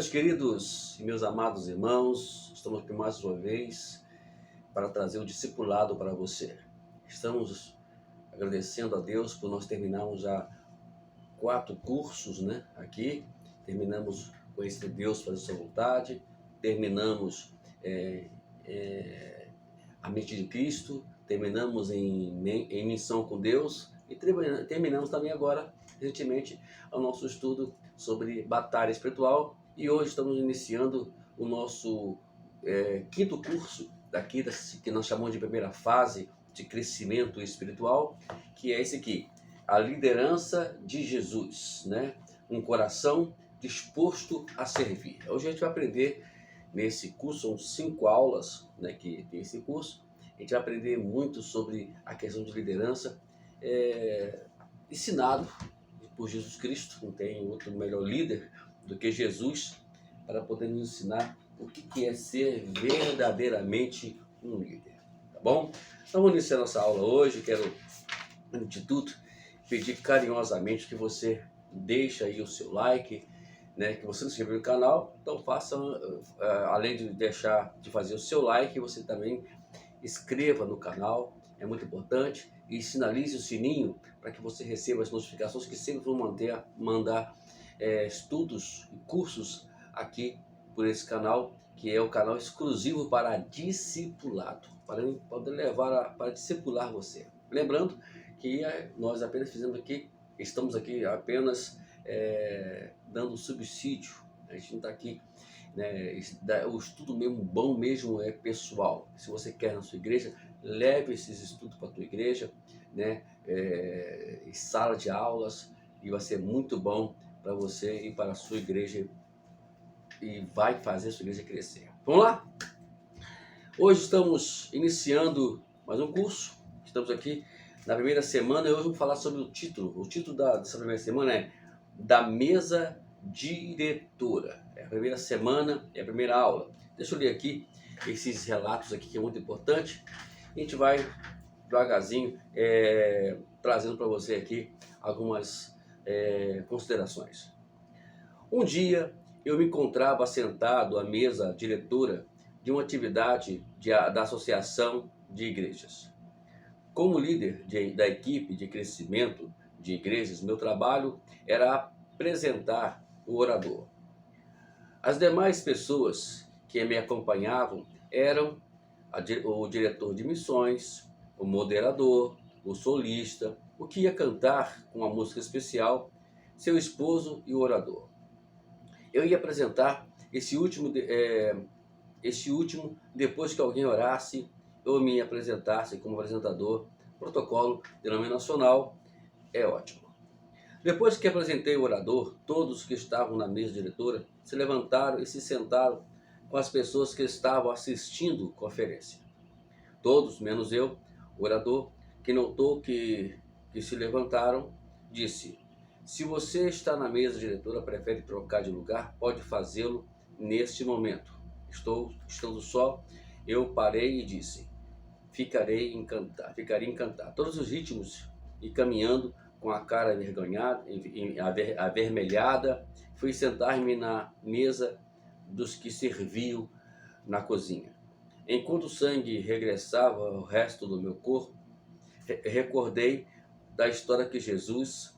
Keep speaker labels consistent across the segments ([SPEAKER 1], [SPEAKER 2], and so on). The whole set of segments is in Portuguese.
[SPEAKER 1] meus queridos e meus amados irmãos, estamos aqui mais uma vez para trazer o discipulado para você. Estamos agradecendo a Deus por nós terminarmos já 4 cursos, né? Aqui, terminamos Conhecer Deus, Fazer Sua Vontade, terminamos a mente de Cristo, terminamos em Missão com Deus e terminamos também agora, recentemente, o nosso estudo sobre batalha espiritual. E hoje estamos iniciando o nosso 5º curso daqui, que nós chamamos de primeira fase de crescimento espiritual, que é esse aqui, a liderança de Jesus, né? Um coração disposto a servir. Hoje a gente vai aprender nesse curso, são 5 aulas, né, que tem esse curso. A gente vai aprender muito sobre a questão de liderança, ensinado por Jesus Cristo. Não tem outro melhor líder do que Jesus para poder nos ensinar o que é ser verdadeiramente um líder, tá bom? Então vamos iniciar nossa aula hoje. Quero, antes de tudo, pedir carinhosamente que você deixe aí o seu like, né, que você se inscreva no canal. Então faça, além de fazer o seu like, você também inscreva no canal, é muito importante, e sinalize o sininho para que você receba as notificações que sempre vou mandar estudos e cursos aqui por esse canal, que é o canal exclusivo para discipulado, para poder levar para discipular você. Lembrando que nós apenas estamos aqui apenas dando subsídio. A gente não está aqui, né? O estudo mesmo bom mesmo é pessoal. Se você quer na sua igreja, leve esses estudos para a tua igreja, né? Em sala de aulas, e vai ser muito bom para você ir para a sua igreja e vai fazer a sua igreja crescer. Vamos lá? Hoje estamos iniciando mais um curso. Estamos aqui na primeira semana e hoje vamos falar sobre o título. O título dessa primeira semana é Da Mesa Diretora. É a primeira semana, é a primeira aula. Deixa eu ler aqui esses relatos aqui, que é muito importante. A gente vai devagarzinho trazendo para você aqui algumas considerações. Um dia eu me encontrava sentado à mesa diretora de uma atividade da Associação de Igrejas. Como líder da equipe de crescimento de igrejas, meu trabalho era apresentar o orador. As demais pessoas que me acompanhavam eram o diretor de missões, o moderador, o solista, o que ia cantar com a música especial, seu esposo e o orador. Eu ia apresentar esse último depois que alguém orasse ou me apresentasse como apresentador. Protocolo denominacional é ótimo. Depois que apresentei o orador, todos que estavam na mesa diretora se levantaram e se sentaram com as pessoas que estavam assistindo a conferência. Todos, menos eu, o orador, que notou que se levantaram, disse: se você está na mesa diretora, prefere trocar de lugar, pode fazê-lo neste momento. Estando só, eu parei e disse: ficaria encantado. Todos os ritmos e caminhando com a cara envergonhada, avermelhada, fui sentar-me na mesa dos que serviam na cozinha. Enquanto o sangue regressava ao resto do meu corpo, recordei da história que Jesus,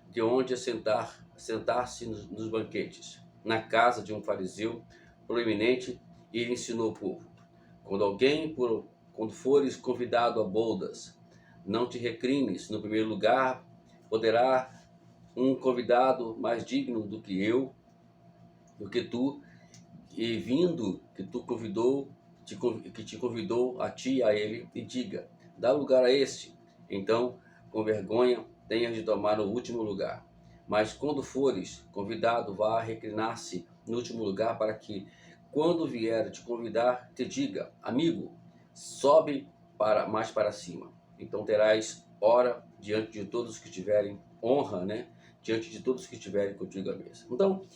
[SPEAKER 1] de onde sentar-se nos banquetes, na casa de um fariseu proeminente, e ele ensinou o povo: quando fores convidado a bodas, não te recrimes. No primeiro lugar, poderá um convidado mais digno do que tu, e vindo que te convidou a ti e a ele, e diga: dá lugar a este. Então, com vergonha, tenhas de tomar o último lugar. Mas quando fores convidado, vá reclinar-se no último lugar, para que, quando vier te convidar, te diga: amigo, sobe mais para cima. Então terás honra diante de todos que tiverem diante de todos que estiverem contigo à mesa. Então,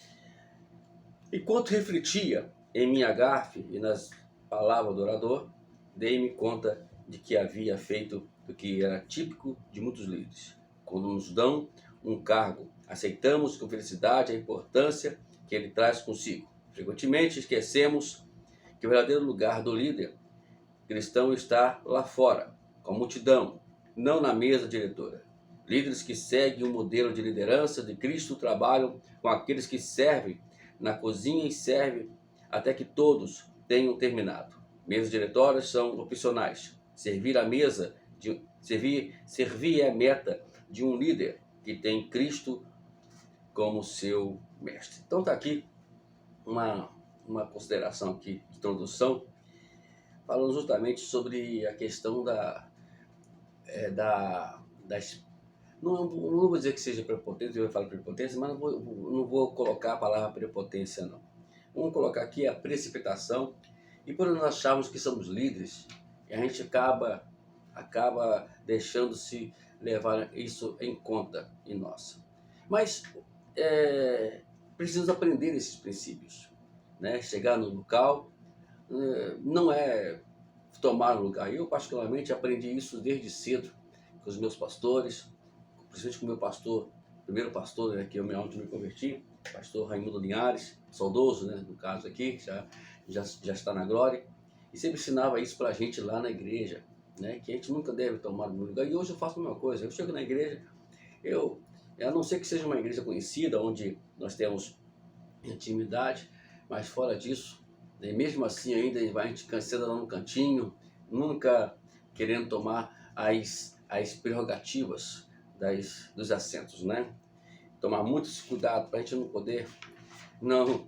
[SPEAKER 1] enquanto refletia em minha gafe e nas palavras do orador, dei-me conta de que havia feito do que era típico de muitos líderes. Quando nos dão um cargo, aceitamos com felicidade a importância que ele traz consigo. Frequentemente esquecemos que o verdadeiro lugar do líder cristão está lá fora, com a multidão, não na mesa diretora. Líderes que seguem o modelo de liderança de Cristo trabalham com aqueles que servem na cozinha e servem até que todos tenham terminado. Mesas diretórias são opcionais. Servir é a meta de um líder que tem Cristo como seu mestre. Então está aqui uma consideração aqui de introdução, falando justamente sobre a questão não vou dizer que seja prepotência, eu falo prepotência, mas não vou colocar a palavra prepotência não. Vamos colocar aqui a precipitação, e por nós acharmos que somos líderes, a gente acaba deixando-se levar isso em conta em nós. Mas precisamos aprender esses princípios, né? Chegar no local não é tomar um lugar. Eu particularmente aprendi isso desde cedo com os meus pastores, principalmente com o meu pastor, primeiro pastor, né, que eu onde me converti, pastor Raimundo Linhares, saudoso, né, no caso aqui, já está na glória, e sempre ensinava isso para a gente lá na igreja, né, que a gente nunca deve tomar um lugar. E hoje eu faço a mesma coisa. Eu chego na igreja, a não ser que seja uma igreja conhecida, onde nós temos intimidade, mas fora disso, né, mesmo assim ainda a gente senta lá no cantinho, nunca querendo tomar as prerrogativas dos assentos, né? Tomar muito cuidado para a gente não poder não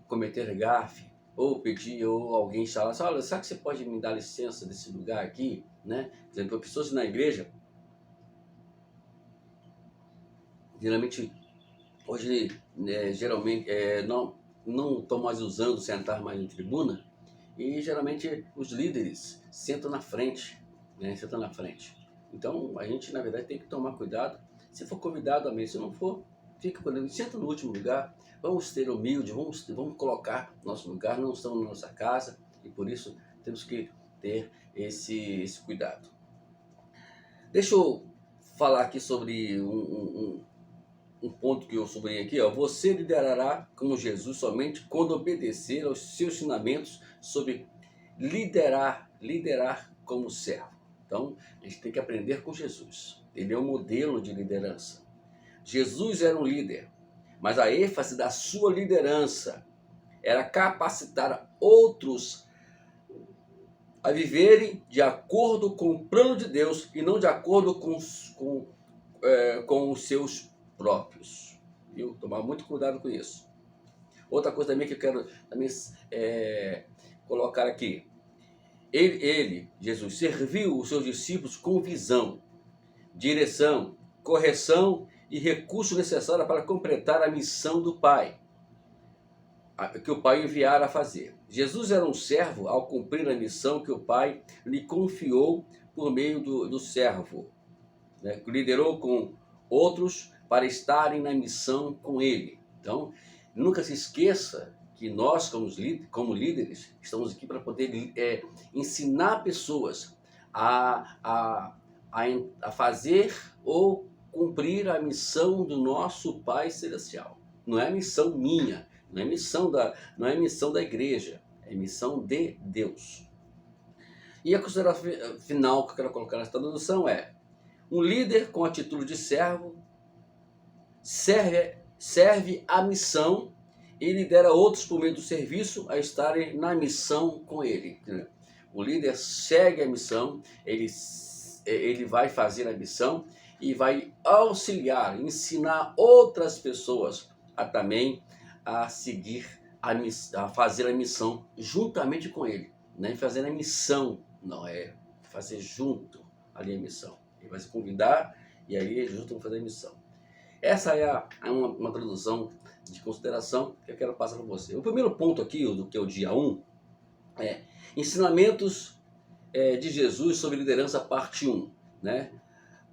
[SPEAKER 1] cometer gafe, ou pedir, ou alguém falar assim, olha, será que você pode me dar licença desse lugar aqui, né? Por exemplo, pessoas na igreja, geralmente, hoje, geralmente, não estão mais usando sentar mais em tribuna, e geralmente os líderes sentam na frente, né? Sentam na frente. Então, a gente, na verdade, tem que tomar cuidado. Se for convidado, amém. Se não for, senta no último lugar. Vamos ser humildes, vamos colocar nosso lugar. Não estamos na nossa casa e, por isso, temos que ter esse cuidado. Deixa eu falar aqui sobre um ponto que eu sublinhei aqui. Você liderará como Jesus somente quando obedecer aos seus ensinamentos sobre liderar como servo. Então, a gente tem que aprender com Jesus. Ele é um modelo de liderança. Jesus era um líder, mas a ênfase da sua liderança era capacitar outros a viverem de acordo com o plano de Deus e não de acordo com os seus próprios. Viu? Tomar muito cuidado com isso. Outra coisa também que eu quero também, colocar aqui. Jesus, serviu os seus discípulos com visão, direção, correção e recurso necessário para completar a missão do Pai, que o Pai enviara a fazer. Jesus era um servo ao cumprir a missão que o Pai lhe confiou por meio do servo, né, que liderou com outros para estarem na missão com ele. Então, nunca se esqueça que nós, como líderes, estamos aqui para poder ensinar pessoas a fazer ou cumprir a missão do nosso Pai Celestial. Não é a missão minha, não é a missão da igreja, é a missão de Deus. E a consideração final que eu quero colocar nessa tradução é: um líder com atitude de servo serve a missão e lidera outros por meio do serviço a estarem na missão com ele. O líder segue a missão, ele vai fazer a missão e vai auxiliar, ensinar outras pessoas a seguir, a fazer a missão juntamente com ele. Não é fazer a missão, não, é fazer junto ali a missão. Ele vai se convidar e aí juntos vão fazer a missão. Essa é uma tradução de consideração que eu quero passar para você. O primeiro ponto aqui, do que é o dia 1, é ensinamentos de Jesus sobre liderança, parte 1. Né?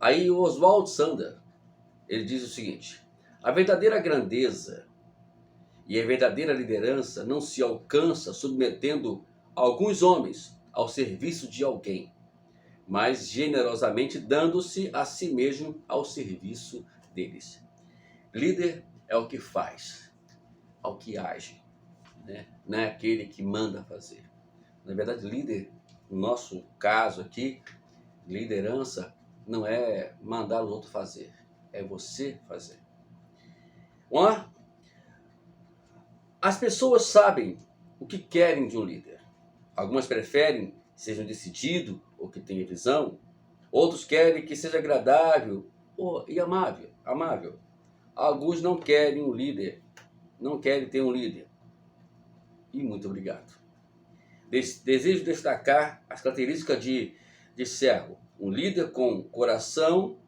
[SPEAKER 1] Aí o Oswald Sander, ele diz o seguinte: a verdadeira grandeza e a verdadeira liderança não se alcança submetendo alguns homens ao serviço de alguém, mas generosamente dando-se a si mesmo ao serviço deles. Líder é o que faz, ao que age. né? Não é aquele que manda fazer. Na verdade, líder, no nosso caso aqui, liderança não é mandar o outro fazer, é você fazer. Vamos lá? As pessoas sabem o que querem de um líder. Algumas preferem que seja decidido ou que tenha visão. Outros querem que seja agradável e amável. Alguns não querem um líder, não querem ter um líder. E muito obrigado. Desejo destacar as características de servo. Um líder com coração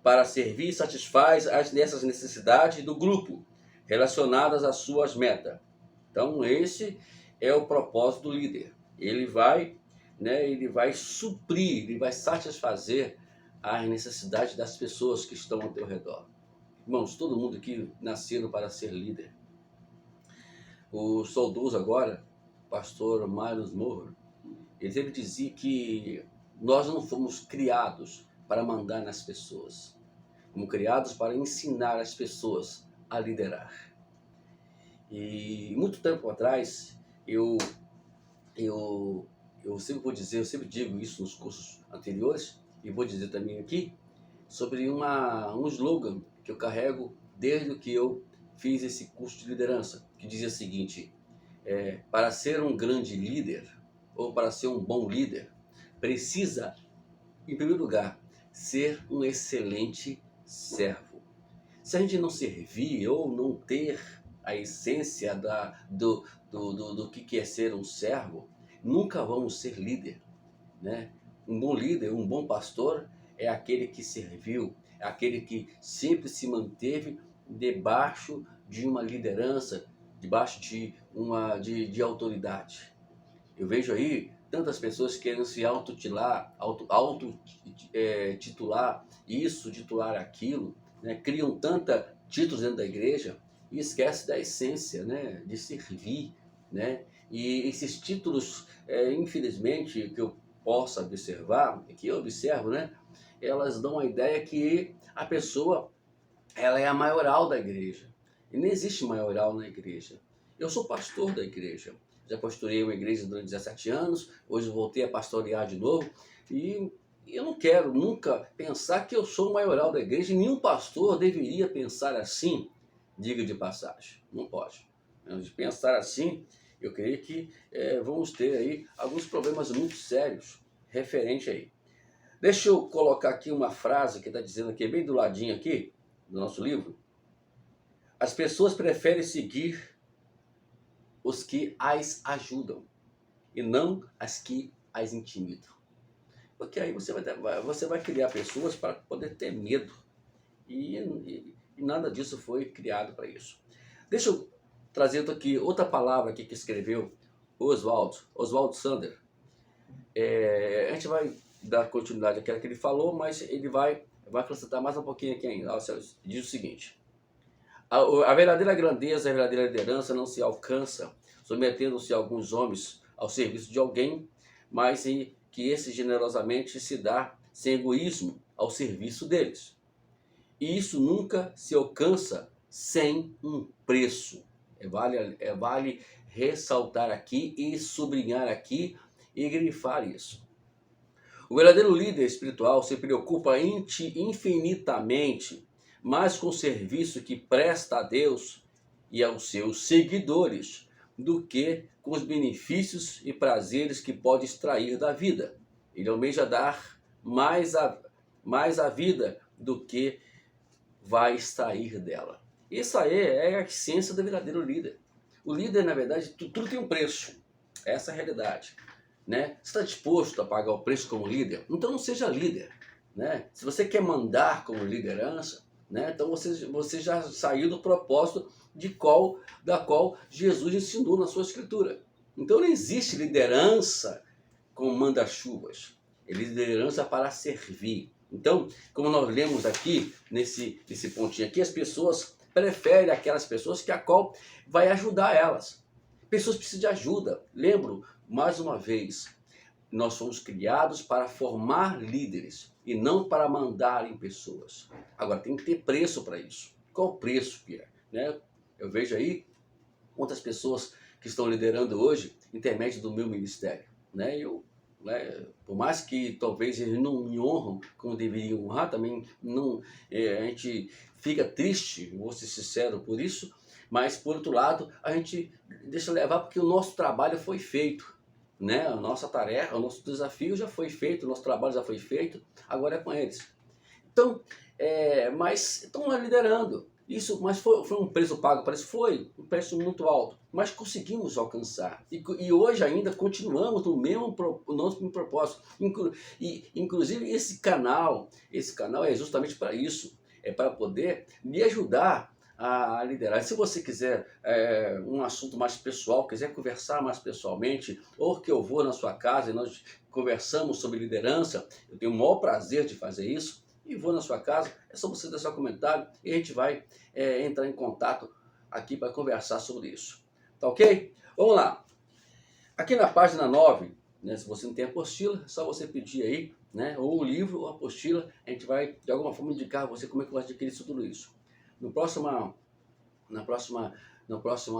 [SPEAKER 1] para servir e satisfaz nessas necessidades do grupo, relacionadas às suas metas. Então, esse é o propósito do líder. Ele vai suprir, ele vai satisfazer as necessidades das pessoas que estão ao teu redor. Irmãos, todo mundo aqui nasceram para ser líder. O saudoso agora, pastor Miles Monroe, ele sempre dizia que nós não fomos criados para mandar nas pessoas. Fomos criados para ensinar as pessoas a liderar. E muito tempo atrás, eu sempre vou dizer, eu sempre digo isso nos cursos anteriores, e vou dizer também aqui, sobre um slogan que eu carrego desde que eu fiz esse curso de liderança, que dizia o seguinte: para ser um grande líder, ou para ser um bom líder, precisa, em primeiro lugar, ser um excelente servo. Se a gente não servir ou não ter a essência do que é ser um servo, nunca vamos ser líder, né? Um bom líder, um bom pastor é aquele que serviu, é aquele que sempre se manteve debaixo de uma liderança, debaixo de autoridade. Eu vejo aí tantas pessoas querendo se autotitular, isso, titular aquilo, né? Criam tanta títulos dentro da igreja e esquece da essência, né? De servir, né? E esses títulos, infelizmente, que eu possa observar, que eu observo, né? Elas dão a ideia que a pessoa, ela é a maioral da igreja. E não existe maioral na igreja. Eu sou pastor da igreja. Já pastoreei uma igreja durante 17 anos, hoje voltei a pastorear de novo, e eu não quero nunca pensar que eu sou o maioral da igreja, e nenhum pastor deveria pensar assim, diga de passagem, não pode. De pensar assim, eu creio que vamos ter aí alguns problemas muito sérios referente aí. Deixa eu colocar aqui uma frase que está dizendo aqui, bem do ladinho aqui, do nosso livro. As pessoas preferem seguir os que as ajudam e não as que as intimidam. Porque aí você vai criar pessoas para poder ter medo. E nada disso foi criado para isso. Deixa eu trazer aqui outra palavra aqui que escreveu Oswald Sander. A gente vai dar continuidade àquela que ele falou, mas ele vai acrescentar mais um pouquinho aqui ainda. Diz o seguinte: a verdadeira grandeza, a verdadeira liderança não se alcança submetendo-se alguns homens ao serviço de alguém, mas que esse generosamente se dá sem egoísmo ao serviço deles. E isso nunca se alcança sem um preço. Vale ressaltar aqui e sublinhar aqui e grifar isso. O verdadeiro líder espiritual se preocupa infinitamente mais com o serviço que presta a Deus e aos seus seguidores do que com os benefícios e prazeres que pode extrair da vida. Ele almeja dar mais a vida do que vai extrair dela. Isso aí é a essência do verdadeiro líder. O líder, na verdade, tudo tem um preço. Essa é a realidade. Né? Você está disposto a pagar o preço como líder? Então não seja líder. Né? Se você quer mandar como liderança, né? Então você já saiu do propósito da qual Jesus ensinou na sua escritura. Então não existe liderança como manda-chuvas. É liderança para servir. Então, como nós lemos aqui, nesse pontinho aqui, as pessoas preferem aquelas pessoas que a qual vai ajudar elas. Pessoas precisam de ajuda. Lembro, mais uma vez, nós fomos criados para formar líderes e não para mandar em pessoas. Agora, tem que ter preço para isso. Qual o preço, Pierre? Né? Eu vejo aí quantas pessoas que estão liderando hoje, intermédio do meu ministério. Né? Eu, né, por mais que talvez eles não me honram como deveriam honrar, também não, a gente fica triste, vou ser sincero por isso, mas por outro lado, a gente deixa levar porque o nosso trabalho foi feito. Né? A nossa tarefa, o nosso desafio já foi feito, o nosso trabalho já foi feito, agora é com eles. Então, mas estão lá liderando. Isso, mas foi um preço pago para isso? Foi um preço muito alto, mas conseguimos alcançar. E hoje ainda continuamos no mesmo propósito. Inclusive esse canal é justamente para isso, é para poder me ajudar a liderar. Se você quiser um assunto mais pessoal, quiser conversar mais pessoalmente, ou que eu vou na sua casa e nós conversamos sobre liderança, eu tenho o maior prazer de fazer isso, e vou na sua casa, é só você deixar um comentário e a gente vai entrar em contato aqui para conversar sobre isso. Tá ok? Vamos lá. Aqui na página 9, né, se você não tem apostila, é só você pedir aí, né, ou o livro ou a apostila, a gente vai de alguma forma indicar a você como é que vai adquirir tudo isso. Na próxima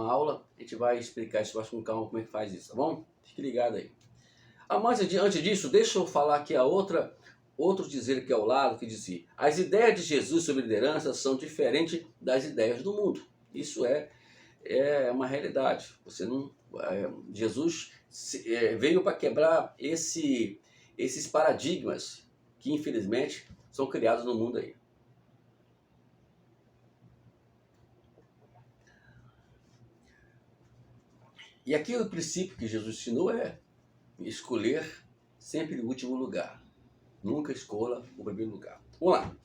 [SPEAKER 1] aula, a gente vai explicar isso mais com calma como é que faz isso, tá bom? Fique ligado aí. Mas antes disso, deixa eu falar aqui outro dizer aqui ao lado que dizia: as ideias de Jesus sobre liderança são diferentes das ideias do mundo. Isso é uma realidade. Você não, Jesus veio para quebrar esses paradigmas que infelizmente são criados no mundo aí. E aqui o princípio que Jesus ensinou é escolher sempre o último lugar. Nunca escolha o primeiro lugar. Vamos lá.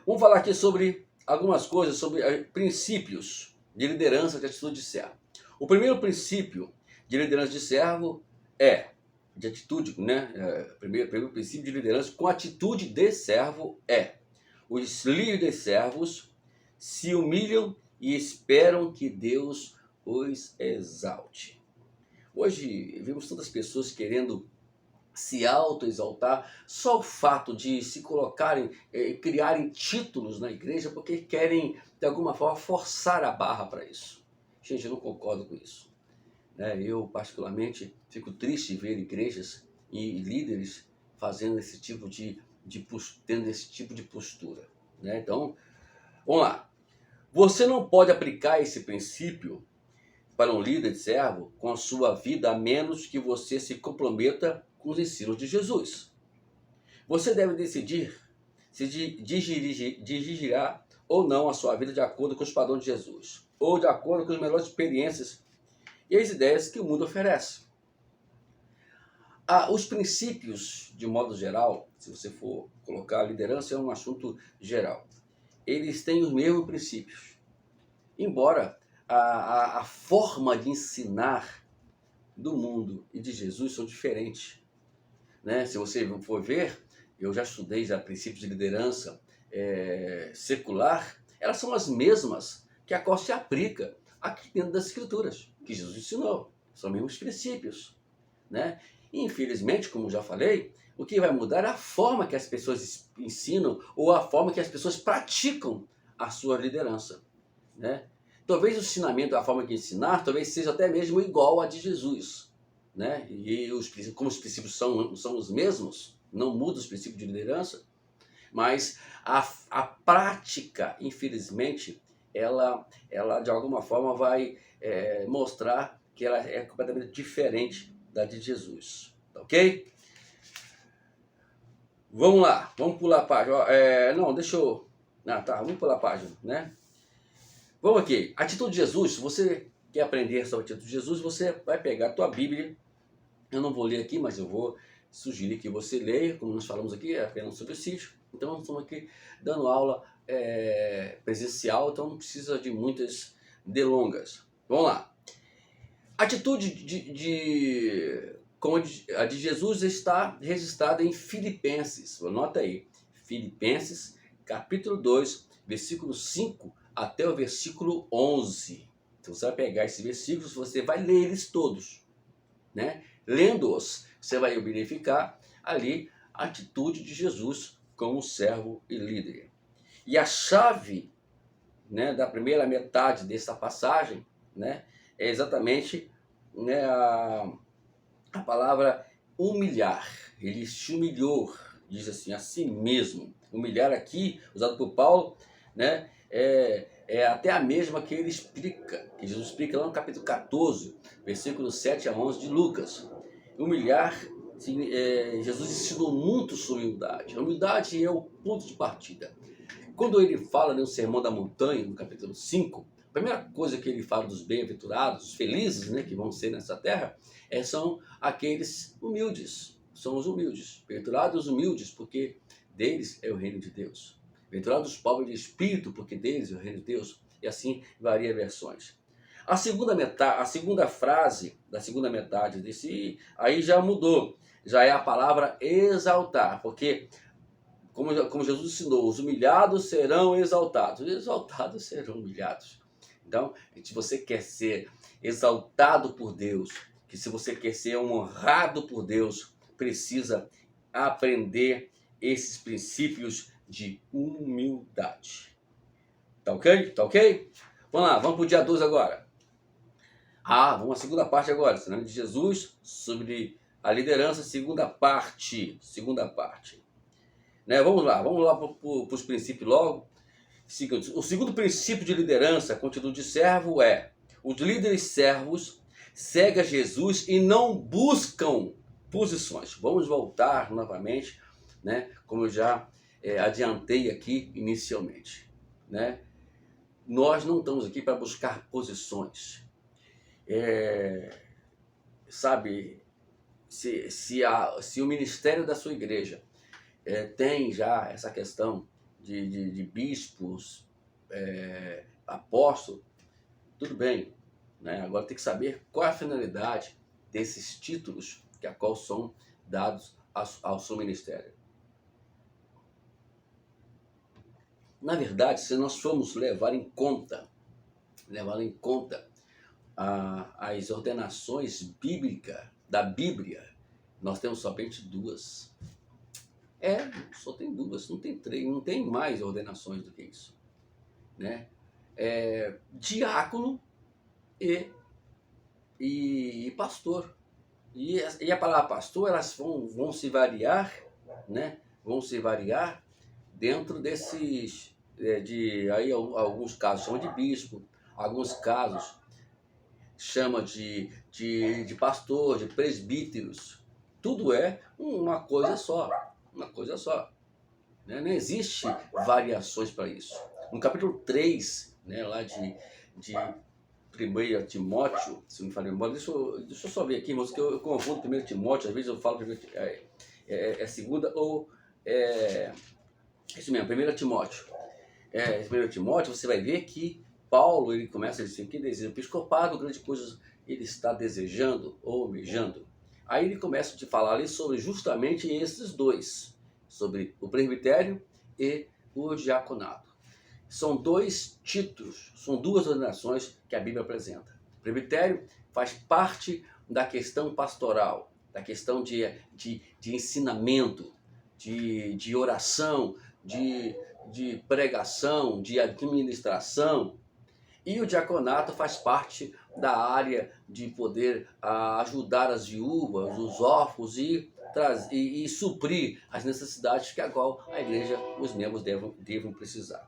[SPEAKER 1] Vamos falar aqui sobre algumas coisas, sobre princípios de liderança de atitude de servo. O primeiro princípio de liderança de servo de atitude, né? Primeiro princípio de liderança com atitude de servo os líderes servos se humilham e esperam que Deus os exalte. Hoje vemos tantas pessoas querendo se auto-exaltar, só o fato de se colocarem, criarem títulos na igreja, porque querem, de alguma forma, forçar a barra para isso. Gente, eu não concordo com isso. Eu, particularmente, fico triste de ver igrejas e líderes fazendo tendo esse tipo de postura. Então, vamos lá. Você não pode aplicar esse princípio para um líder de servo com a sua vida, a menos que você se comprometa com os ensinos de Jesus. Você deve decidir se dirigirá ou não a sua vida de acordo com os padrões de Jesus, ou de acordo com as melhores experiências e as ideias que o mundo oferece. Os princípios, de modo geral, se você for colocar, a liderança é um assunto geral. Eles têm os mesmos princípios, embora a forma de ensinar do mundo e de Jesus são diferentes. Se você for ver, eu já estudei princípios de liderança secular, elas são as mesmas que a qual se aplica aqui dentro das Escrituras, que Jesus ensinou, são os mesmos princípios. E, infelizmente, como já falei, o que vai mudar é a forma que as pessoas ensinam ou a forma que as pessoas praticam a sua liderança. Talvez o ensinamento, a forma de ensinar, talvez seja até mesmo igual a de Jesus. E como os princípios são os mesmos, não muda os princípios de liderança, mas a prática, infelizmente, ela de alguma forma vai mostrar que ela é completamente diferente da de Jesus. Tá ok? Vamos lá, vamos pular a página. Vamos pular a página, Vamos aqui. Atitude de Jesus, se você quer aprender sobre a atitude de Jesus, você vai pegar a tua Bíblia. Eu não vou ler aqui, mas eu vou sugerir que você leia, como nós falamos aqui, é apenas sobre o sítio. Então, nós estamos aqui dando aula presencial, então não precisa de muitas delongas. Vamos lá. A atitude como a de Jesus está registrada em Filipenses. Anota aí. Filipenses, capítulo 2, versículo 5 até o versículo 11. Então, você vai pegar esses versículos, você vai ler eles todos. Lendo-os, você vai verificar ali a atitude de Jesus como servo e líder. E a chave da primeira metade dessa passagem é exatamente né, a palavra humilhar. Ele se humilhou, diz assim, a si mesmo. Humilhar aqui, usado por Paulo, né, é até a mesma que ele explica, que Jesus explica lá no capítulo 14, versículos 7 a 11 de Lucas. Humilhar, Jesus ensinou muito sobre humildade. A humildade é o ponto de partida. Quando ele fala no Sermão da Montanha, no capítulo 5, a primeira coisa que ele fala dos bem-aventurados, os felizes, né, que vão ser nessa terra, são aqueles humildes. São os humildes. Bem-aventurados os humildes, porque deles é o reino de Deus. Bem-aventurados os pobres de espírito, porque deles é o reino de Deus. E assim varia versões. A segunda frase da segunda metade desse aí já mudou. Já é a palavra exaltar, porque como Jesus ensinou, os humilhados serão exaltados, os exaltados serão humilhados. Então, se você quer ser exaltado por Deus, que se você quer ser honrado por Deus, precisa aprender esses princípios de humildade. Tá ok? Tá ok? Vamos lá, vamos para o dia 12 agora. Vamos à segunda parte agora, ensinamento de Jesus sobre a liderança, segunda parte. Né? Vamos lá para os princípios logo. O segundo princípio de liderança, conteúdo de servo, é: os líderes servos seguem a Jesus e não buscam posições. Vamos voltar novamente, né? Como eu já adiantei aqui inicialmente. Né? Nós não estamos aqui para buscar posições. Sabe, se o ministério da sua igreja tem já essa questão de bispos, apóstolo, tudo bem, né? Agora tem que saber qual é a finalidade desses títulos que a qual são dados ao seu ministério. Na verdade, se nós formos levar em conta as ordenações bíblicas da Bíblia, nós temos somente duas. Só tem duas, não tem três, não tem mais ordenações do que isso. Né? Diácono e pastor. E a palavra pastor, elas vão se variar, né? Vão se variar dentro desses, aí alguns casos chamam de bispo, alguns casos chama de pastor, de presbíteros. Tudo é uma coisa só. Né? Não existe variações para isso. No capítulo 3, né, lá de 1 Timóteo, se não me falei memória, deixa eu só ver aqui, mas que eu confundo 1 Timóteo, às vezes eu falo segunda ou isso mesmo, 1 Timóteo. 1 Timóteo, você vai ver que Paulo, ele começa a dizer que deseja o episcopado, grande coisa ele está desejando ou almejando. Aí ele começa a te falar ali sobre justamente esses dois, sobre o presbitério e o diaconato. São dois títulos, são duas ordenações que a Bíblia apresenta. O presbitério faz parte da questão pastoral, da questão de ensinamento, de oração, de pregação, de administração. E o diaconato faz parte da área de poder ajudar as viúvas, os órfãos e suprir as necessidades que a qual a igreja, os membros devem precisar.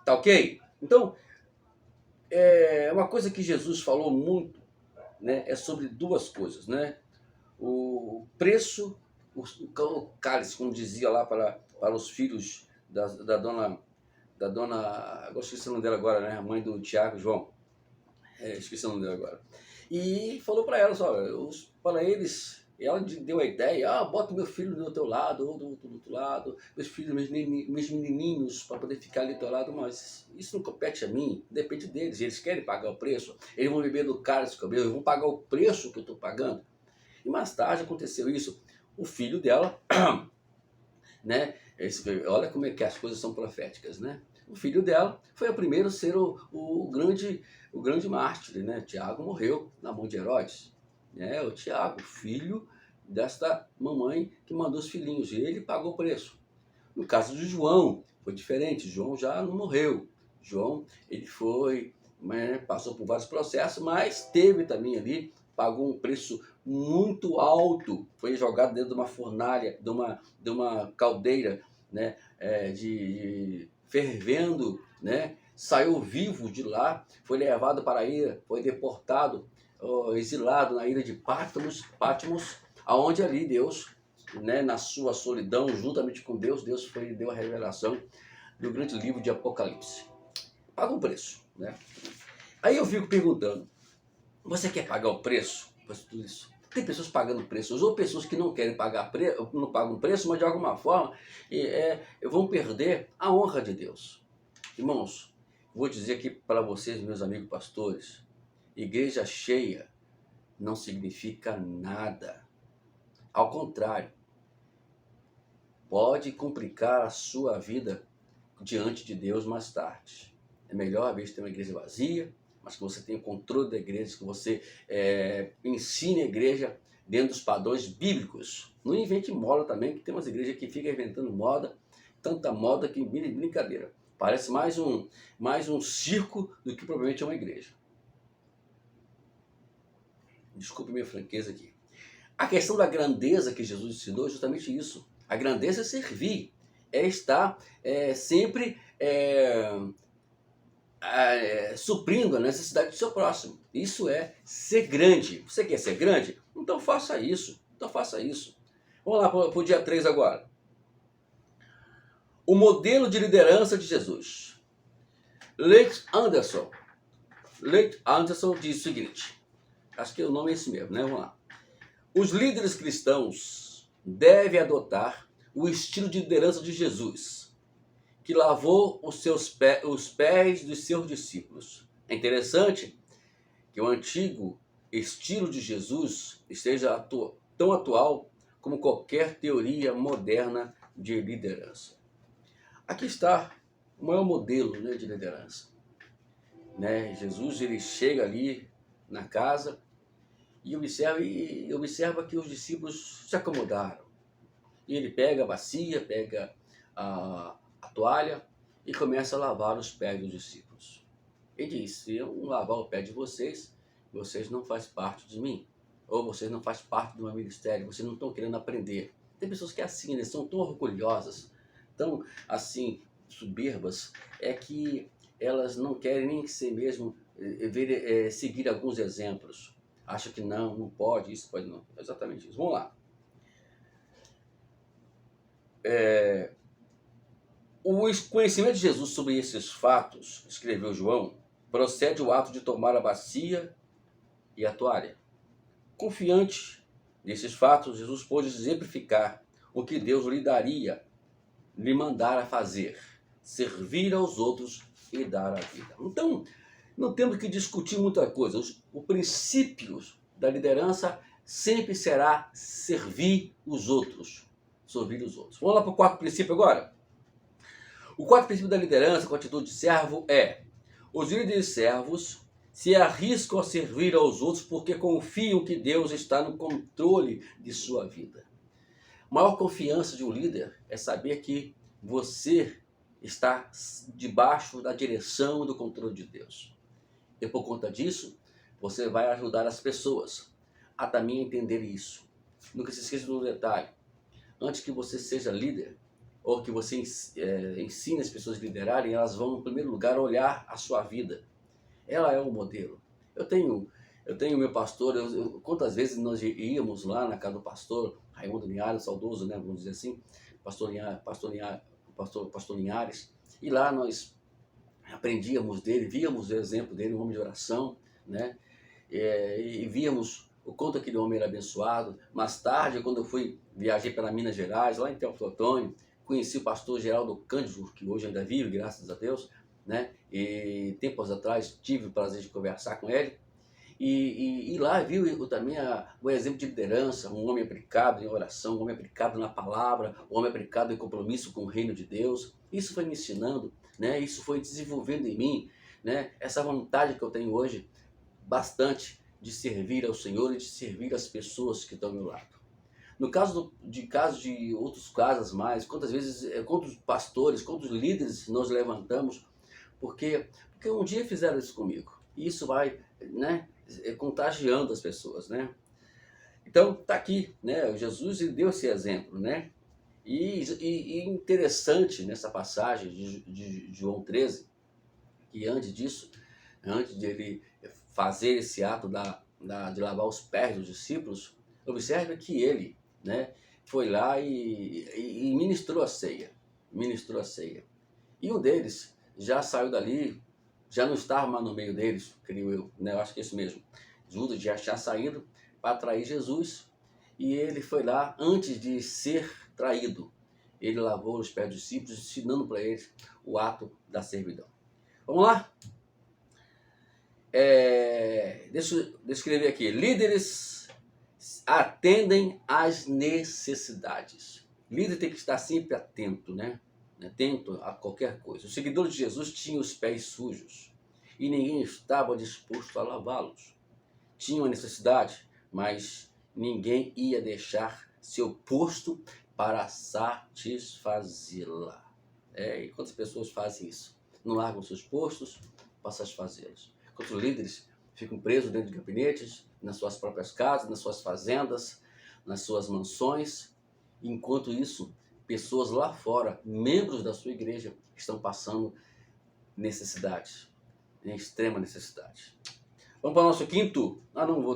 [SPEAKER 1] Tá ok? Então, uma coisa que Jesus falou muito, né, é sobre duas coisas, né? O preço, o cálice, como dizia lá para os filhos da dona, agora esqueci o nome dela agora, né? A mãe do Tiago, João. Esqueci o nome dela agora. E falou para elas, para eles, ela deu a ideia, bota meu filho do teu lado, ou do outro lado, meus filhos, meus menininhos, para poder ficar ali do teu lado, mas isso não compete a mim, depende deles, eles querem pagar o preço, eles vão beber do cálice que eu bebo, eles vão pagar o preço que eu estou pagando. E mais tarde aconteceu isso, o filho dela, né, olha como é que as coisas são proféticas, né? O filho dela foi o primeiro a ser o grande mártir, né? Tiago morreu na mão de Herodes. O Tiago, filho desta mamãe que mandou os filhinhos, e ele pagou o preço. No caso de João, foi diferente. João já não morreu. João, ele foi, passou por vários processos, mas teve também ali pagou um preço muito alto, foi jogado dentro de uma fornalha, de uma caldeira, né, de fervendo, né, saiu vivo de lá, foi levado para a ilha, foi deportado, exilado na ilha de Patmos, aonde ali Deus, né, na sua solidão, juntamente com Deus, deu a revelação do grande livro de Apocalipse. Paga um preço, né? Aí eu fico perguntando, você quer pagar o preço para tudo isso? Tem pessoas pagando preços, ou pessoas que não querem pagar não pagam preço, mas de alguma forma vão perder a honra de Deus. Irmãos, vou dizer aqui para vocês, meus amigos pastores, igreja cheia não significa nada. Ao contrário, pode complicar a sua vida diante de Deus mais tarde. É melhor, às vezes, ter uma igreja vazia, mas que você tenha controle da igreja, que você ensine a igreja dentro dos padrões bíblicos. Não invente moda também, que tem umas igrejas que ficam inventando moda, tanta moda que brincadeira. Parece mais um circo do que provavelmente é uma igreja. Desculpe minha franqueza aqui. A questão da grandeza que Jesus ensinou é justamente isso. A grandeza é servir, é estar sempre suprindo a necessidade do seu próximo. Isso é ser grande. Você quer ser grande? Então faça isso. Vamos lá para o dia 3 agora. O modelo de liderança de Jesus. Leith Anderson diz o seguinte, acho que o nome é esse mesmo, né? Vamos lá. Os líderes cristãos devem adotar o estilo de liderança de Jesus, que lavou os pés dos seus discípulos. É interessante que o antigo estilo de Jesus esteja tão atual como qualquer teoria moderna de liderança. Aqui está o maior modelo, né, de liderança. Né? Jesus ele chega ali na casa e observa que os discípulos se acomodaram. E ele pega a bacia, pega a toalha e começa a lavar os pés dos discípulos. Ele diz, se eu não lavar o pé de vocês, vocês não fazem parte de mim. Ou vocês não fazem parte do meu ministério, vocês não estão querendo aprender. Tem pessoas que é assim, né? São tão orgulhosas, tão assim, soberbas, é que elas não querem nem ser mesmo seguir alguns exemplos. Acha que não pode, isso pode não. Exatamente isso. Vamos lá. O conhecimento de Jesus sobre esses fatos, escreveu João, procede o ato de tomar a bacia e a toalha. Confiante nesses fatos, Jesus pôde exemplificar o que Deus lhe mandara fazer, servir aos outros e dar a vida. Então, não temos que discutir muita coisa. Os princípios da liderança sempre será servir os outros. Vamos lá para o quarto princípio agora? O quarto princípio da liderança com atitude de servo é: os líderes servos se arriscam a servir aos outros porque confiam que Deus está no controle de sua vida. A maior confiança de um líder é saber que você está debaixo da direção e do controle de Deus. E por conta disso, você vai ajudar as pessoas a também entender isso. Nunca se esqueça de um detalhe. Antes que você seja líder, ou que você ensine as pessoas a liderarem, elas vão, em primeiro lugar, olhar a sua vida. Ela é um modelo. Eu tenho meu pastor, quantas vezes nós íamos lá na casa do pastor Raimundo Linhares, saudoso, né, vamos dizer assim, pastor Linhares, e lá nós aprendíamos dele, víamos o exemplo dele, um homem de oração, né, e víamos o quanto aquele homem era abençoado. Mais tarde, quando eu viajei para Minas Gerais, lá em Teoflotone, conheci o pastor Geraldo Cândido, que hoje ainda vive, graças a Deus, né? E tempos atrás tive o prazer de conversar com ele, e lá viu também o exemplo de liderança, um homem aplicado em oração, um homem aplicado na palavra, um homem aplicado em compromisso com o reino de Deus. Isso foi me ensinando, né? Isso foi desenvolvendo em mim, né? Essa vontade que eu tenho hoje, bastante, de servir ao Senhor e de servir as pessoas que estão ao meu lado. No caso de outros casos mais, quantos pastores, quantos líderes nós levantamos, porque um dia fizeram isso comigo. E isso vai, né, contagiando as pessoas, né? Então, está aqui, né? Jesus ele deu esse exemplo, né? E interessante nessa passagem de João 13, que antes disso, antes de ele fazer esse ato de lavar os pés dos discípulos, observe que ele, né, foi lá e ministrou a ceia. Ministrou a ceia. E um deles já saiu dali, já não estava mais no meio deles, creio eu, né? Eu acho que é isso mesmo. Judas já tinha saído para trair Jesus, e ele foi lá antes de ser traído. Ele lavou os pés dos discípulos, ensinando para eles o ato da servidão. Vamos lá? Deixa eu escrever aqui. Líderes atendem às necessidades. Líder tem que estar sempre atento, né? Atento a qualquer coisa. Os seguidores de Jesus tinham os pés sujos e ninguém estava disposto a lavá-los. Tinham a necessidade, mas ninguém ia deixar seu posto para satisfazê-la. E quantas pessoas fazem isso? Não largam seus postos para satisfazê-los. Quantos líderes ficam presos dentro de gabinetes, nas suas próprias casas, nas suas fazendas, nas suas mansões, enquanto isso, pessoas lá fora, membros da sua igreja, estão passando necessidade, em extrema necessidade. Vamos para o nosso quinto.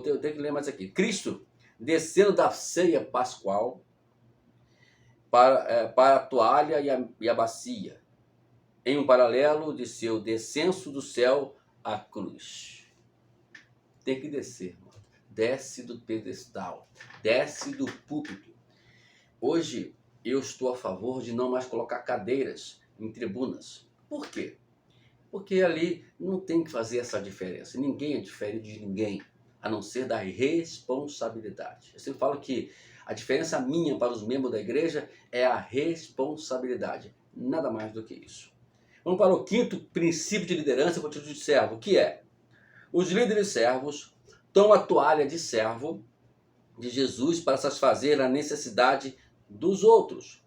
[SPEAKER 1] Eu tenho que ler mais aqui. Cristo descendo da ceia pascual para a toalha e a bacia, em um paralelo de seu descenso do céu à cruz. Tem que descer, mano. Desce do pedestal, desce do púlpito. Hoje eu estou a favor de não mais colocar cadeiras em tribunas. Por quê? Porque ali não tem que fazer essa diferença. Ninguém é diferente de ninguém, a não ser da responsabilidade. Eu sempre falo que a diferença minha para os membros da igreja é a responsabilidade. Nada mais do que isso. Vamos para o quinto princípio de liderança e atitude de servo, que é: os líderes servos tomam a toalha de servo de Jesus para satisfazer a necessidade dos outros.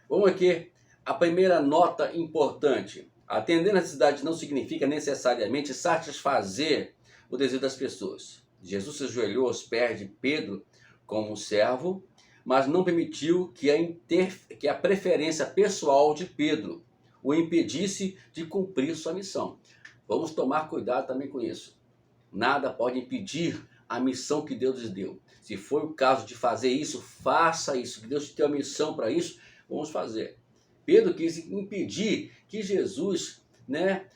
[SPEAKER 1] Vamos aqui, a primeira nota importante. Atender a necessidade não significa necessariamente satisfazer o desejo das pessoas. Jesus se ajoelhou aos pés de Pedro como servo, mas não permitiu que a preferência pessoal de Pedro o impedisse de cumprir sua missão. Vamos tomar cuidado também com isso. Nada pode impedir a missão que Deus lhes deu. Se for o caso de fazer isso, faça isso. Que Deus te deu a missão para isso, vamos fazer. Pedro quis impedir que Jesus, né,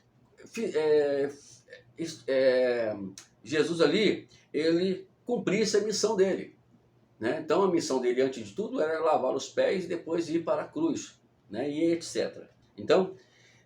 [SPEAKER 1] Jesus ali, ele cumprisse a missão dele. Né? Então a missão dele, antes de tudo, era lavar os pés e depois ir para a cruz, né, e etc. Então,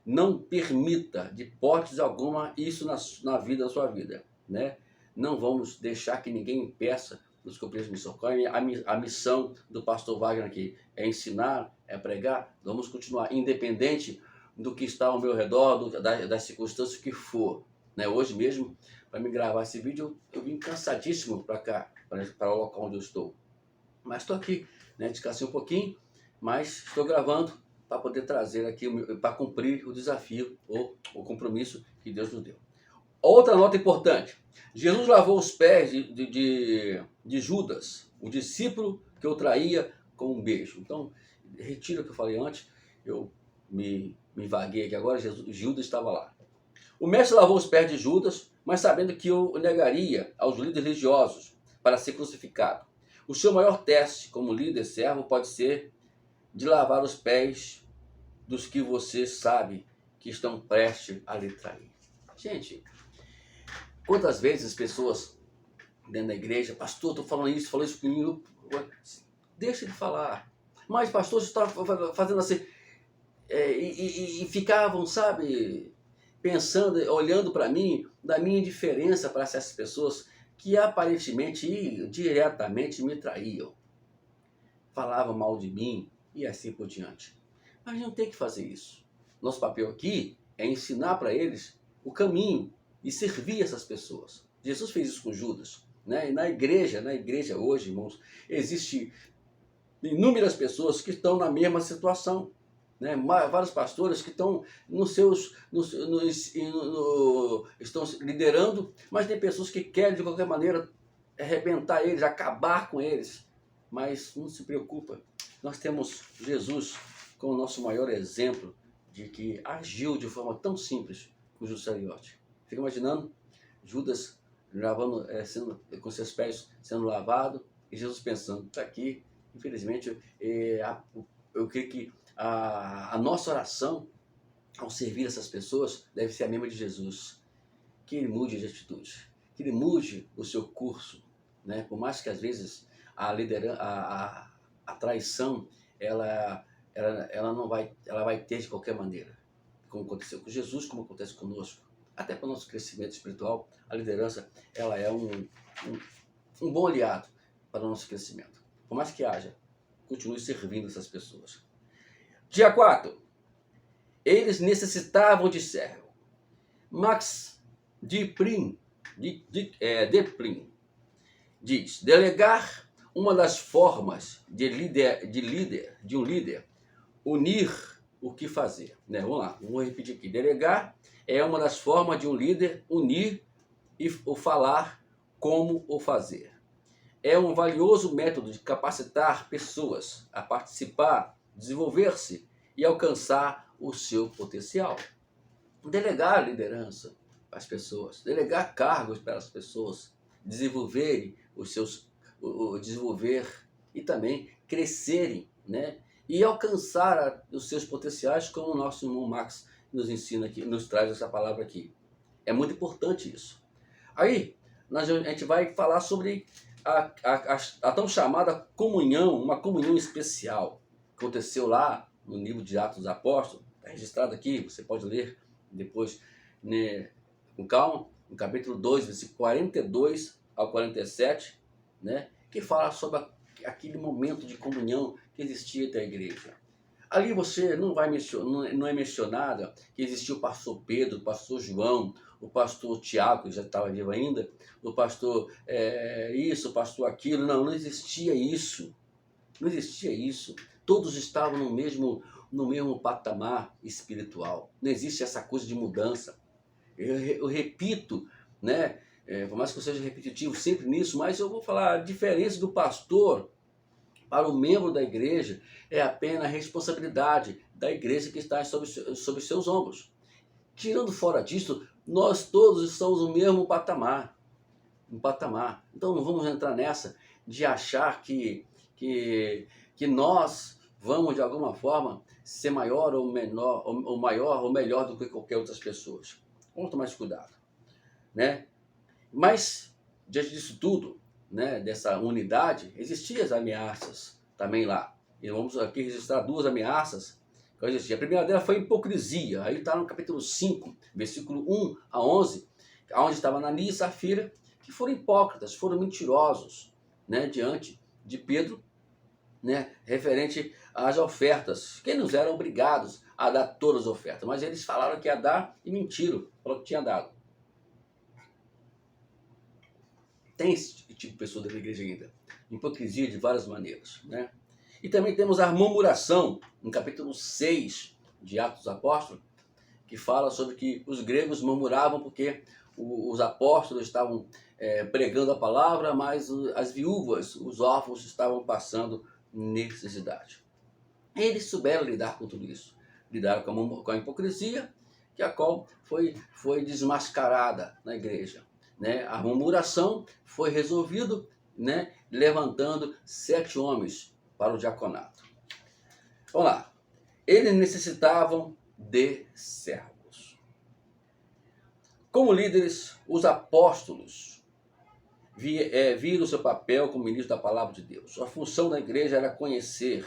[SPEAKER 1] não permita, de hipótese alguma, isso na vida da sua vida. Né? Não vamos deixar que ninguém impeça nos cumprir a missão. Qual é a missão do pastor Wagner aqui? É ensinar, é pregar. Vamos continuar, independente do que está ao meu redor, das circunstâncias que for. Né? Hoje mesmo, para me gravar esse vídeo, eu vim cansadíssimo para cá, para o local onde eu estou. Mas estou aqui, né? Descansei um pouquinho, mas estou gravando para poder trazer aqui, para cumprir o desafio ou o compromisso que Deus nos deu. Outra nota importante: Jesus lavou os pés de Judas, o discípulo que o traía com um beijo. Então, retira o que eu falei antes, eu me vaguei aqui agora, Judas estava lá. O mestre lavou os pés de Judas, mas sabendo que o negaria aos líderes religiosos para ser crucificado. O seu maior teste como líder servo pode ser de lavar os pés dos que você sabe que estão prestes a lhe trair. Gente, quantas vezes as pessoas dentro da igreja: pastor, estou falando isso comigo. Deixa de falar. Mas pastor, você está fazendo assim. E ficavam, sabe, pensando, olhando para mim, da minha indiferença para essas pessoas que aparentemente e diretamente me traíam. Falavam mal de mim e assim por diante. Mas não tem que fazer isso. Nosso papel aqui é ensinar para eles o caminho e servir essas pessoas. Jesus fez isso com Judas. Né? E na igreja hoje, irmãos, existe inúmeras pessoas que estão na mesma situação. né? Vários pastores que estão estão liderando, mas tem pessoas que querem de qualquer maneira arrebentar eles, acabar com eles. Mas não se preocupa, nós temos Jesus como o nosso maior exemplo de que agiu de forma tão simples com o Judas Iscariote. Fica imaginando Judas lavando, com seus pés sendo lavado, e Jesus pensando, está aqui, infelizmente, eu creio que a nossa oração ao servir essas pessoas deve ser a mesma de Jesus. Que ele mude de atitude, que ele mude o seu curso, né? Por mais que às vezes a traição ela vai ter de qualquer maneira, como aconteceu com Jesus, como acontece conosco. Até para o nosso crescimento espiritual, a liderança ela é um bom aliado para o nosso crescimento. Por mais que haja, continue servindo essas pessoas. Dia 4. Eles necessitavam de servo. Max Deplin diz: delegar uma das formas de um líder, unir o que fazer. Né? Vamos lá, vou repetir aqui. Delegar é uma das formas de um líder unir o falar como o fazer. É um valioso método de capacitar pessoas a participar, desenvolver-se e alcançar o seu potencial. Delegar liderança para as pessoas, delegar cargos para as pessoas, desenvolverem desenvolver e também crescerem, né? E alcançar os seus potenciais, como o nosso irmão Max nos ensina aqui, nos traz essa palavra aqui. É muito importante isso. Aí, a gente vai falar sobre a tão chamada comunhão, uma comunhão especial. Aconteceu lá no livro de Atos dos Apóstolos, está registrado aqui, você pode ler depois, né, com calma, no capítulo 2, versículo 42 ao 47, né, que fala sobre aquele momento de comunhão que existia entre a igreja. Ali você não é mencionado que existia o pastor Pedro, o pastor João, o pastor Tiago, que já estava vivo ainda, o pastor isso, o pastor aquilo. Não existia isso. Não existia isso. Todos estavam no mesmo patamar espiritual. Não existe essa coisa de mudança. Eu repito, né? Por mais que eu seja repetitivo sempre nisso, mas eu vou falar, a diferença do pastor para o membro da igreja é apenas a responsabilidade da igreja que está sobre seus ombros. Tirando fora disso, nós todos estamos no mesmo patamar. Então não vamos entrar nessa de achar que nós vamos de alguma forma ser maior ou menor, ou maior ou melhor do que qualquer outras pessoas. Vamos tomar mais cuidado, né? Mas diante disso tudo, né, dessa unidade, existiam as ameaças também lá. E vamos aqui registrar duas ameaças que existiam. A primeira delas foi a hipocrisia. Aí está no capítulo 5, versículo 1 a 11, onde estava Ananias e Safira, que foram hipócritas, foram mentirosos, né, diante de Pedro, né, referente às ofertas, que eles eram obrigados a dar todas as ofertas, mas eles falaram que ia dar e mentiram, falaram que tinha dado. Tem esse tipo de pessoa dentro da igreja ainda. Hipocrisia de várias maneiras, né? E também temos a murmuração, no capítulo 6 de Atos dos Apóstolos, que fala sobre que os gregos murmuravam porque os apóstolos estavam pregando a palavra, mas as viúvas, os órfãos, estavam passando necessidade. Eles souberam lidar com tudo isso. Lidaram com a hipocrisia, que a qual foi desmascarada na igreja. Né? A murmuração foi resolvido, né, levantando 7 homens para o diaconato. Vamos lá. Eles necessitavam de servos. Como líderes, os apóstolos viram seu papel como ministro da palavra de Deus. A função da igreja era conhecer,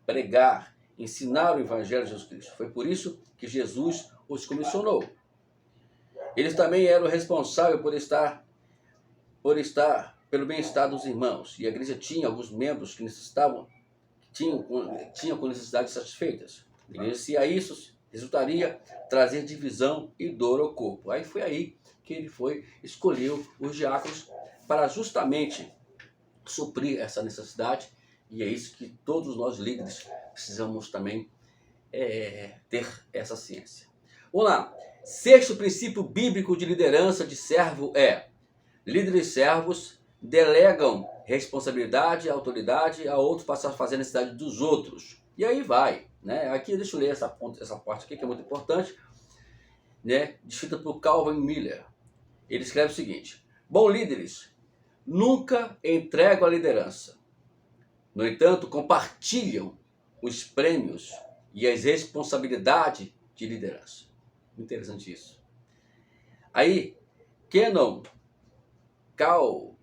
[SPEAKER 1] pregar, ensinar o evangelho de Jesus Cristo. Foi por isso que Jesus os comissionou. Eles também eram responsáveis pelo bem-estar dos irmãos. E a igreja tinha alguns membros que tinham com necessidades satisfeitas. A igreja, se a isso resultaria trazer divisão e dor ao corpo. Aí foi aí que ele escolheu os diáconos para justamente suprir essa necessidade. E é isso que todos nós líderes precisamos também ter essa ciência. Vamos lá. Sexto princípio bíblico de liderança de servo é: líderes servos delegam responsabilidade e autoridade a outros para fazer a necessidade dos outros. E aí vai, né? Aqui deixa eu ler essa parte aqui que é muito importante, né? Descrita por Calvin Miller. Ele escreve o seguinte: bons líderes nunca entregam a liderança. No entanto, compartilham os prêmios e as responsabilidades de liderança. Interessante isso. Aí, Kenon Kaon,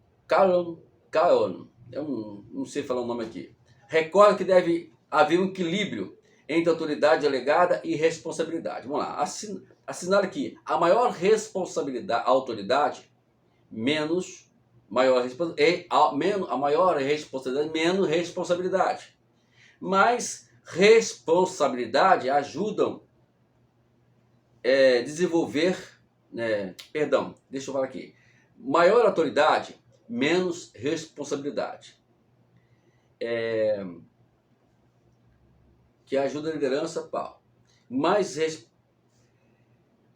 [SPEAKER 1] eu não sei falar o nome aqui, recorda que deve haver um equilíbrio entre autoridade delegada e responsabilidade. Vamos lá, assinala aqui: a maior responsabilidade, a autoridade, menos a maior responsabilidade, menos responsabilidade. Mas responsabilidade ajudam desenvolver, deixa eu falar aqui. Maior autoridade, menos responsabilidade. Que ajuda a liderança,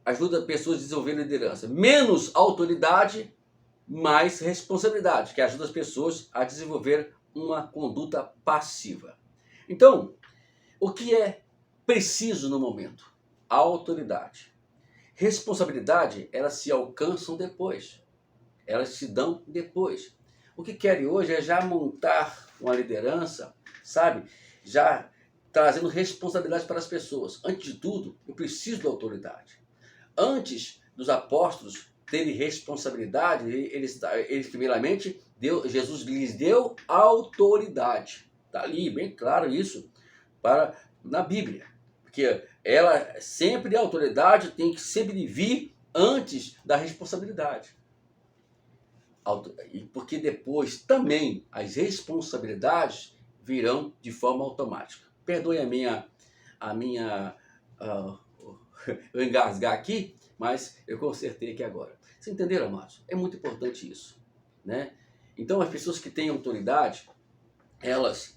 [SPEAKER 1] ajuda pessoas a desenvolver liderança. Menos autoridade, mais responsabilidade, que ajuda as pessoas a desenvolver uma conduta passiva. Então, o que é preciso no momento? A autoridade. Responsabilidade, elas se alcançam depois. Elas se dão depois. O que querem hoje é já montar uma liderança, sabe? Já trazendo responsabilidade para as pessoas. Antes de tudo, eu preciso da autoridade. Antes dos apóstolos terem responsabilidade, eles primeiramente, Jesus lhes deu autoridade. Está ali, bem claro isso, na Bíblia. Porque a autoridade tem que sempre vir antes da responsabilidade. Porque depois também as responsabilidades virão de forma automática. Perdoe eu engasgar aqui, mas eu consertei aqui agora. Vocês entenderam, amados? É muito importante isso, né? Então, as pessoas que têm autoridade,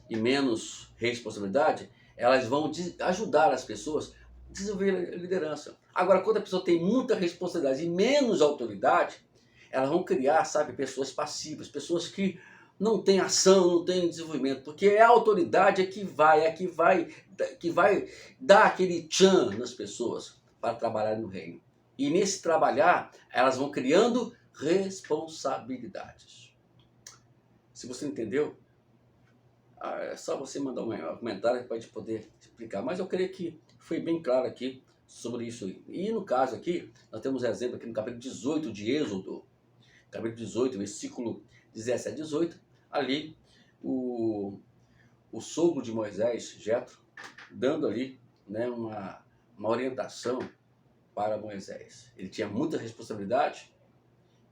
[SPEAKER 1] e menos responsabilidade, elas vão ajudar as pessoas a desenvolver liderança. Agora, quando a pessoa tem muita responsabilidade e menos autoridade, elas vão criar, pessoas passivas, pessoas que não têm ação, não têm desenvolvimento, porque a autoridade que vai dar aquele tchan nas pessoas para trabalhar no reino. E nesse trabalhar, elas vão criando responsabilidades. Se você entendeu, é só você mandar um comentário para a gente poder explicar. Mas eu creio que foi bem claro aqui sobre isso. E no caso aqui, nós temos exemplo aqui no capítulo 18 de Êxodo, capítulo 18, versículo 17 a 18, ali o sogro de Moisés, Jetro, dando ali, né, uma orientação para Moisés. Ele tinha muita responsabilidade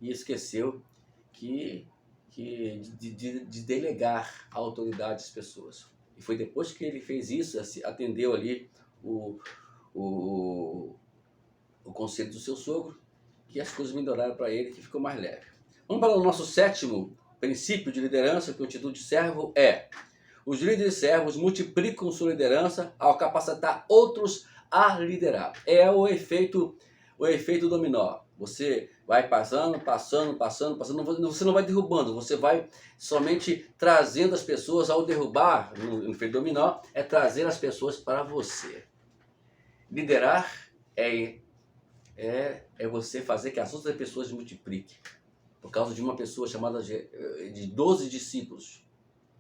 [SPEAKER 1] e esqueceu de delegar a autoridade às pessoas. E foi depois que ele fez isso, atendeu ali o conselho do seu sogro, que as coisas melhoraram para ele, que ficou mais leve. Vamos para o nosso sétimo princípio de liderança, que o título de servo é: os líderes servos multiplicam sua liderança ao capacitar outros a liderar. É o efeito dominó. Você vai passando, você não vai derrubando, você vai somente trazendo as pessoas. Ao derrubar, no efeito dominó, é trazer as pessoas para você. Liderar é você fazer que as outras pessoas se multipliquem. Por causa de uma pessoa chamada de 12 discípulos.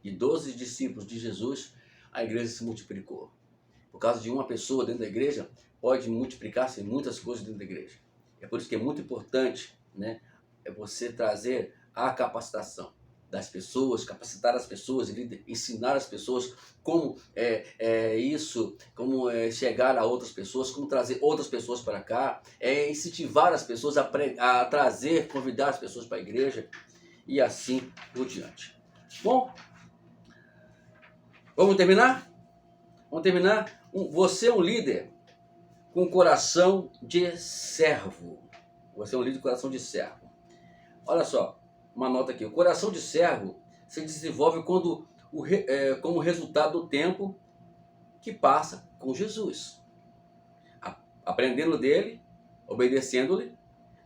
[SPEAKER 1] De 12 discípulos de Jesus, a igreja se multiplicou. Por causa de uma pessoa dentro da igreja, pode multiplicar-se muitas coisas dentro da igreja. É por isso que é muito importante, né, você trazer a capacitação das pessoas, capacitar as pessoas, ensinar as pessoas como chegar a outras pessoas, como trazer outras pessoas para cá, incentivar as pessoas a trazer, convidar as pessoas para a igreja e assim por diante. Bom, vamos terminar? Você é um líder com coração de servo. Você é um líder com coração de servo. Olha só, uma nota aqui. O coração de servo se desenvolve como resultado do tempo que passa com Jesus. Aprendendo dele, obedecendo-lhe,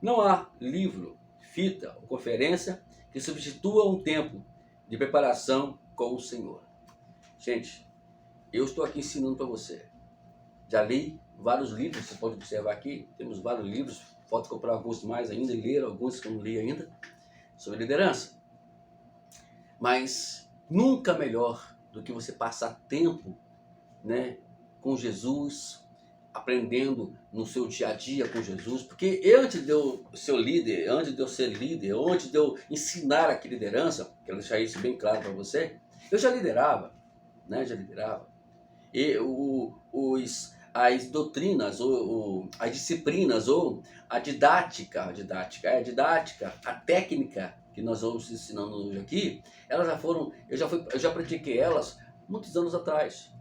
[SPEAKER 1] não há livro, fita ou conferência que substitua um tempo de preparação com o Senhor. Gente, eu estou aqui ensinando para você. Já li vários livros, você pode observar aqui, temos vários livros, falta comprar alguns mais ainda e ler alguns que eu não li ainda, sobre liderança. Mas nunca melhor do que você passar tempo, né, com Jesus, aprendendo no seu dia a dia com Jesus, porque antes de eu ser líder, antes de eu ser líder, antes de eu ensinar aqui liderança, quero deixar isso bem claro para você, eu já liderava, né, já liderava. E as doutrinas, as disciplinas, ou a didática, a técnica que nós vamos ensinando hoje aqui, elas já foram, eu já pratiquei elas muitos anos atrás,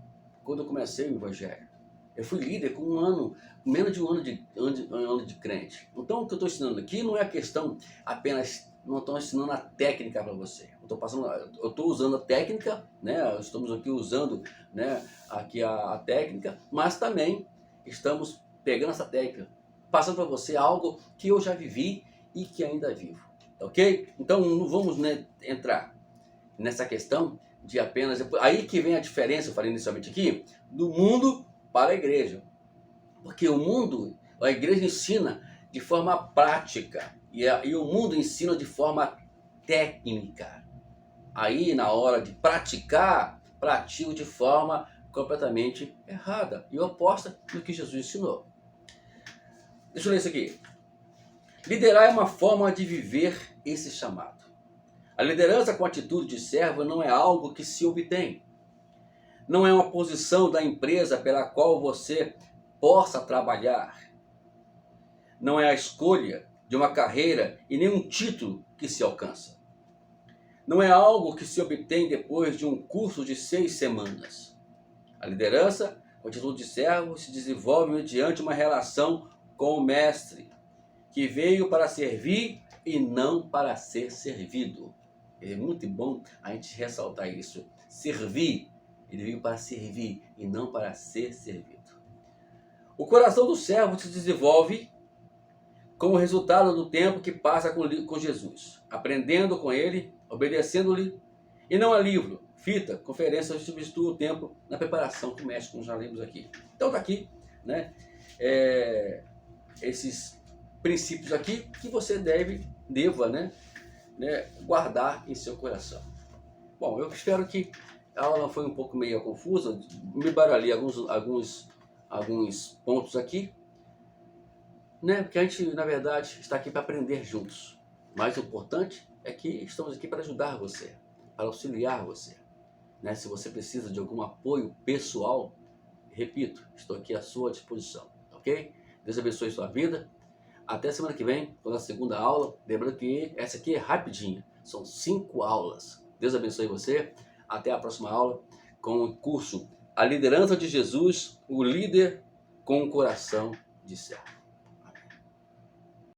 [SPEAKER 1] quando eu comecei o Evangelho. Eu fui líder com menos de um ano de crente. Então o que eu estou ensinando aqui não é a questão apenas, não estou ensinando a técnica para você. Eu estou usando a técnica, né? Estamos aqui usando, né, aqui a técnica, mas também estamos pegando essa técnica, passando para você algo que eu já vivi e que ainda vivo. Ok? Então não vamos, né, entrar nessa questão de apenas... Aí que vem a diferença, eu falei inicialmente aqui, do mundo para a igreja. Porque o mundo, a igreja ensina de forma prática e o mundo ensina de forma técnica. Aí na hora de praticar, pratico de forma completamente errada e oposta do que Jesus ensinou. Deixa eu ler isso aqui. Liderar é uma forma de viver esse chamado. A liderança com atitude de servo não é algo que se obtém. Não é uma posição da empresa pela qual você possa trabalhar. Não é a escolha de uma carreira e nem um título que se alcança. Não é algo que se obtém depois de um curso de 6 semanas. A liderança com atitude de servo se desenvolve mediante uma relação com o mestre, que veio para servir e não para ser servido. É muito bom a gente ressaltar isso. Servir. Ele veio para servir e não para ser servido. O coração do servo se desenvolve como resultado do tempo que passa com Jesus, aprendendo com ele, obedecendo-lhe, e não a livro, fita, conferência, substitui o tempo na preparação com o mestre, como já lemos aqui. Então está aqui, né, esses princípios aqui que você deva, né, guardar em seu coração. Bom, eu espero que a aula foi um pouco meio confusa, me baralhei alguns pontos aqui, né? Porque a gente, na verdade, está aqui para aprender juntos. O mais importante é que estamos aqui para ajudar você, para auxiliar você, né? Se você precisa de algum apoio pessoal, repito, estou aqui à sua disposição, ok? Deus abençoe sua vida. Até semana que vem, com a segunda aula. Lembrando que essa aqui é rapidinha, são 5 aulas. Deus abençoe você. Até a próxima aula com o curso A Liderança de Jesus, o líder com o coração de servo.